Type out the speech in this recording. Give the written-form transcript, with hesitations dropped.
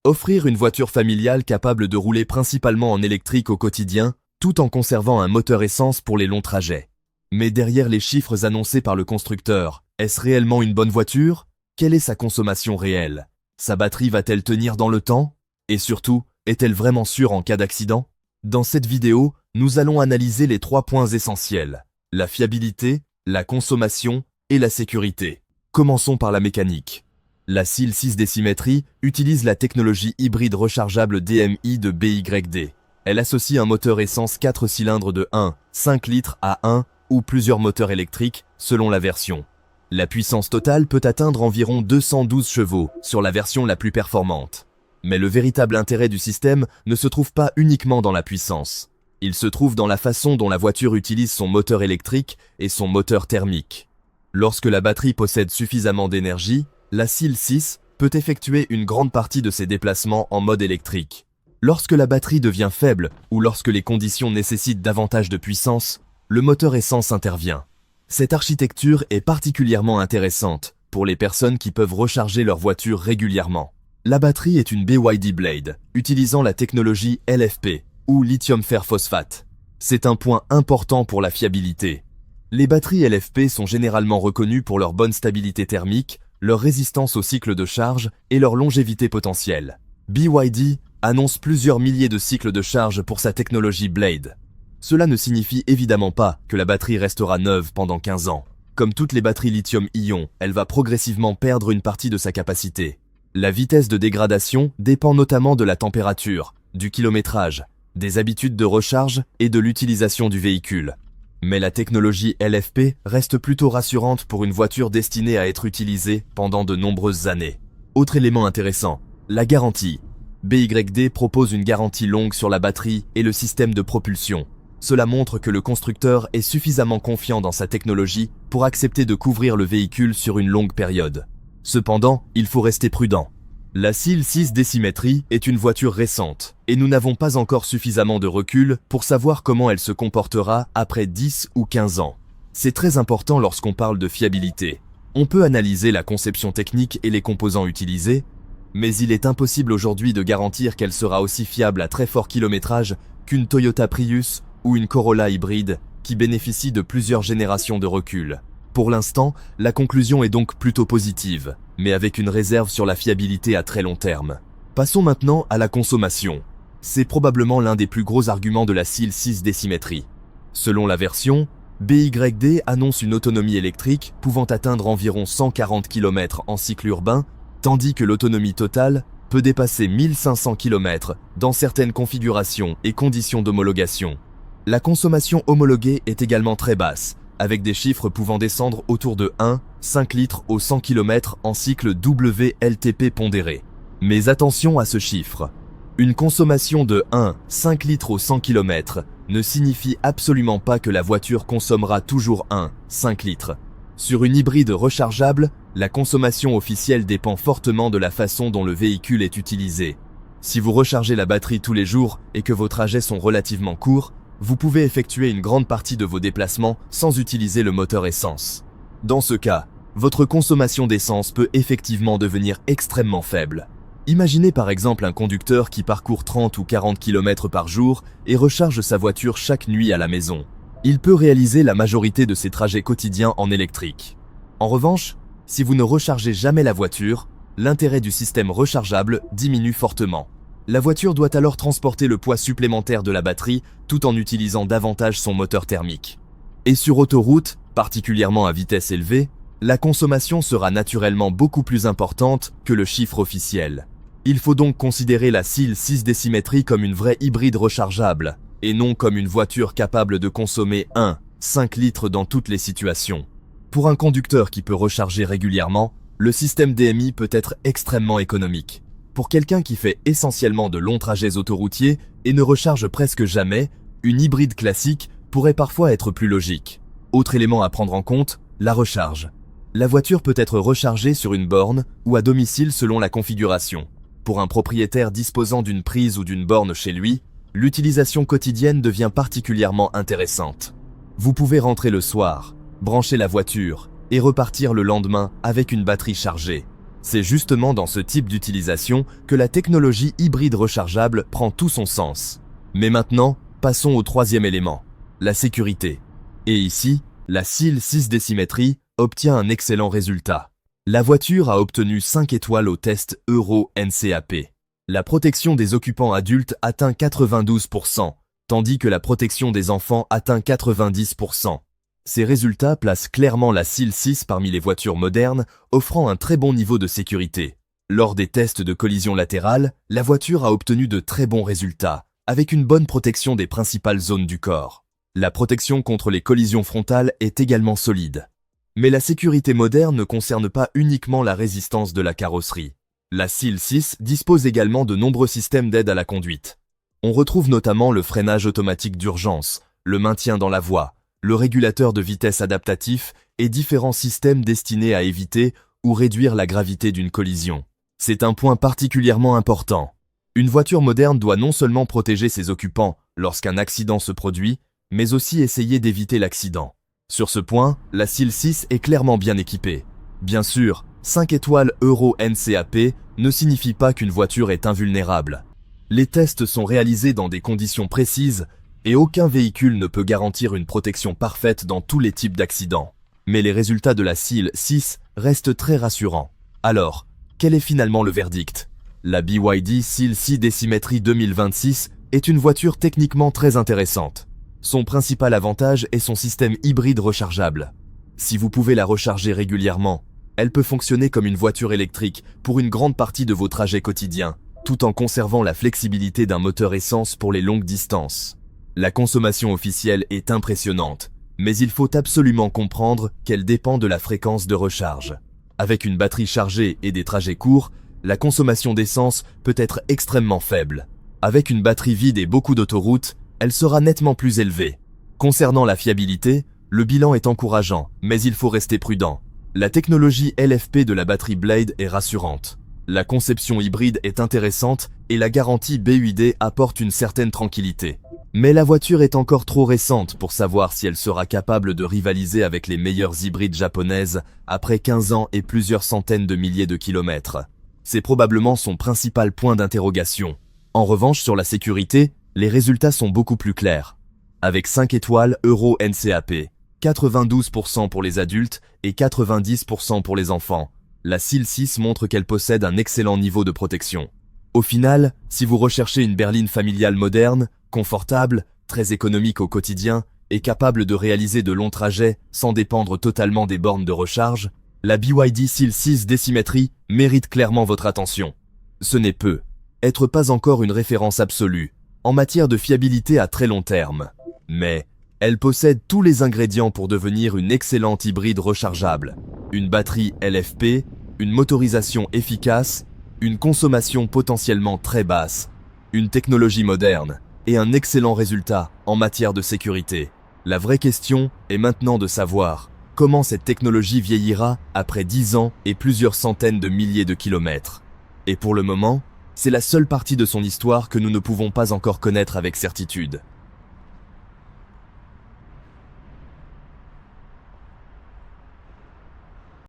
Offrir une voiture familiale capable de rouler principalement en électrique au quotidien, tout en conservant un moteur essence pour les longs trajets. Mais derrière les chiffres annoncés par le constructeur, est-ce réellement une bonne voiture? Quelle est sa consommation réelle? Sa batterie va-t-elle tenir dans le temps? Et surtout, est-elle vraiment sûre en cas d'accident? Dans cette vidéo, nous allons analyser les 3 points essentiels: la fiabilité, la consommation et la sécurité. Commençons par la mécanique. La SEAL 6 décimétrie utilise la technologie hybride rechargeable DMI de BYD. Elle associe un moteur essence 4 cylindres de 1,5 litres à 1 ou plusieurs moteurs électriques selon la version. La puissance totale peut atteindre environ 212 chevaux sur la version la plus performante. Mais le véritable intérêt du système ne se trouve pas uniquement dans la puissance. Il se trouve dans la façon dont la voiture utilise son moteur électrique et son moteur thermique. Lorsque la batterie possède suffisamment d'énergie, la SEAL 6 peut effectuer une grande partie de ses déplacements en mode électrique. Lorsque la batterie devient faible ou lorsque les conditions nécessitent davantage de puissance, le moteur essence intervient. Cette architecture est particulièrement intéressante pour les personnes qui peuvent recharger leur voiture régulièrement. La batterie est une BYD Blade, utilisant la technologie LFP, ou lithium fer phosphate. C'est un point important pour la fiabilité. Les batteries LFP sont généralement reconnues pour leur bonne stabilité thermique, leur résistance au cycle de charge et leur longévité potentielle. BYD annonce plusieurs milliers de cycles de charge pour sa technologie Blade. Cela ne signifie évidemment pas que la batterie restera neuve pendant 15 ans. Comme toutes les batteries lithium-ion, elle va progressivement perdre une partie de sa capacité. La vitesse de dégradation dépend notamment de la température, du kilométrage, des habitudes de recharge et de l'utilisation du véhicule. Mais la technologie LFP reste plutôt rassurante pour une voiture destinée à être utilisée pendant de nombreuses années. Autre élément intéressant, la garantie. BYD propose une garantie longue sur la batterie et le système de propulsion. Cela montre que le constructeur est suffisamment confiant dans sa technologie pour accepter de couvrir le véhicule sur une longue période. Cependant, il faut rester prudent. La SEAL 6 décimétrie est une voiture récente, et nous n'avons pas encore suffisamment de recul pour savoir comment elle se comportera après 10 ou 15 ans. C'est très important lorsqu'on parle de fiabilité. On peut analyser la conception technique et les composants utilisés, mais il est impossible aujourd'hui de garantir qu'elle sera aussi fiable à très fort kilométrage qu'une Toyota Prius ou une Corolla hybride qui bénéficie de plusieurs générations de recul. Pour l'instant, la conclusion est donc plutôt positive, mais avec une réserve sur la fiabilité à très long terme. Passons maintenant à la consommation. C'est probablement l'un des plus gros arguments de la SEAL 6 décimétrie. Selon la version, BYD annonce une autonomie électrique pouvant atteindre environ 140 km en cycle urbain, tandis que l'autonomie totale peut dépasser 1500 km dans certaines configurations et conditions d'homologation. La consommation homologuée est également très basse, avec des chiffres pouvant descendre autour de 1,5 litres au 100 km en cycle WLTP pondéré. Mais attention à ce chiffre. Une consommation de 1,5 litres au 100 km ne signifie absolument pas que la voiture consommera toujours 1,5 litres. Sur une hybride rechargeable, la consommation officielle dépend fortement de la façon dont le véhicule est utilisé. Si vous rechargez la batterie tous les jours et que vos trajets sont relativement courts, vous pouvez effectuer une grande partie de vos déplacements sans utiliser le moteur essence. Dans ce cas, votre consommation d'essence peut effectivement devenir extrêmement faible. Imaginez par exemple un conducteur qui parcourt 30 ou 40 km par jour et recharge sa voiture chaque nuit à la maison. Il peut réaliser la majorité de ses trajets quotidiens en électrique. En revanche, si vous ne rechargez jamais la voiture, l'intérêt du système rechargeable diminue fortement. La voiture doit alors transporter le poids supplémentaire de la batterie tout en utilisant davantage son moteur thermique. Et sur autoroute, particulièrement à vitesse élevée, la consommation sera naturellement beaucoup plus importante que le chiffre officiel. Il faut donc considérer la SEAL 6 décimétrie comme une vraie hybride rechargeable, et non comme une voiture capable de consommer 1,5 litres dans toutes les situations. Pour un conducteur qui peut recharger régulièrement, le système DMI peut être extrêmement économique. Pour quelqu'un qui fait essentiellement de longs trajets autoroutiers et ne recharge presque jamais, une hybride classique pourrait parfois être plus logique. Autre élément à prendre en compte, la recharge. La voiture peut être rechargée sur une borne ou à domicile selon la configuration. Pour un propriétaire disposant d'une prise ou d'une borne chez lui, l'utilisation quotidienne devient particulièrement intéressante. Vous pouvez rentrer le soir, brancher la voiture et repartir le lendemain avec une batterie chargée. C'est justement dans ce type d'utilisation que la technologie hybride rechargeable prend tout son sens. Mais maintenant, passons au troisième élément, la sécurité. Et ici, la SIL 6 décimétrie obtient un excellent résultat. La voiture a obtenu 5 étoiles au test Euro NCAP. La protection des occupants adultes atteint 92%, tandis que la protection des enfants atteint 90%. Ces résultats placent clairement la SIL 6 parmi les voitures modernes, offrant un très bon niveau de sécurité. Lors des tests de collision latérale, la voiture a obtenu de très bons résultats, avec une bonne protection des principales zones du corps. La protection contre les collisions frontales est également solide. Mais la sécurité moderne ne concerne pas uniquement la résistance de la carrosserie. La SIL 6 dispose également de nombreux systèmes d'aide à la conduite. On retrouve notamment le freinage automatique d'urgence, le maintien dans la voie, le régulateur de vitesse adaptatif et différents systèmes destinés à éviter ou réduire la gravité d'une collision. C'est un point particulièrement important. Une voiture moderne doit non seulement protéger ses occupants lorsqu'un accident se produit, mais aussi essayer d'éviter l'accident. Sur ce point, la SIL 6 est clairement bien équipée. Bien sûr, 5 étoiles Euro NCAP ne signifie pas qu'une voiture est invulnérable. Les tests sont réalisés dans des conditions précises et aucun véhicule ne peut garantir une protection parfaite dans tous les types d'accidents. Mais les résultats de la SIL 6 restent très rassurants. Alors, quel est finalement le verdict? La BYD SIL 6 décimétrie 2026 est une voiture techniquement très intéressante. Son principal avantage est son système hybride rechargeable. Si vous pouvez la recharger régulièrement, elle peut fonctionner comme une voiture électrique pour une grande partie de vos trajets quotidiens, tout en conservant la flexibilité d'un moteur essence pour les longues distances. La consommation officielle est impressionnante, mais il faut absolument comprendre qu'elle dépend de la fréquence de recharge. Avec une batterie chargée et des trajets courts, la consommation d'essence peut être extrêmement faible. Avec une batterie vide et beaucoup d'autoroutes, elle sera nettement plus élevée. Concernant la fiabilité, le bilan est encourageant, mais il faut rester prudent. La technologie LFP de la batterie Blade est rassurante. La conception hybride est intéressante et la garantie BUD apporte une certaine tranquillité. Mais la voiture est encore trop récente pour savoir si elle sera capable de rivaliser avec les meilleures hybrides japonaises après 15 ans et plusieurs centaines de milliers de kilomètres. C'est probablement son principal point d'interrogation. En revanche, sur la sécurité, les résultats sont beaucoup plus clairs. Avec 5 étoiles Euro NCAP, 92% pour les adultes et 90% pour les enfants, la SIL 6 montre qu'elle possède un excellent niveau de protection. Au final, si vous recherchez une berline familiale moderne, confortable, très économique au quotidien et capable de réaliser de longs trajets sans dépendre totalement des bornes de recharge, la BYD SIL 6 décimétrie mérite clairement votre attention. Ce n'est peu, être pas encore une référence absolue en matière de fiabilité à très long terme, mais elle possède tous les ingrédients pour devenir une excellente hybride rechargeable. Une batterie LFP, une motorisation efficace, une consommation potentiellement très basse, une technologie moderne et un excellent résultat en matière de sécurité. La vraie question est maintenant de savoir comment cette technologie vieillira après 10 ans et plusieurs centaines de milliers de kilomètres. Et pour le moment, c'est la seule partie de son histoire que nous ne pouvons pas encore connaître avec certitude.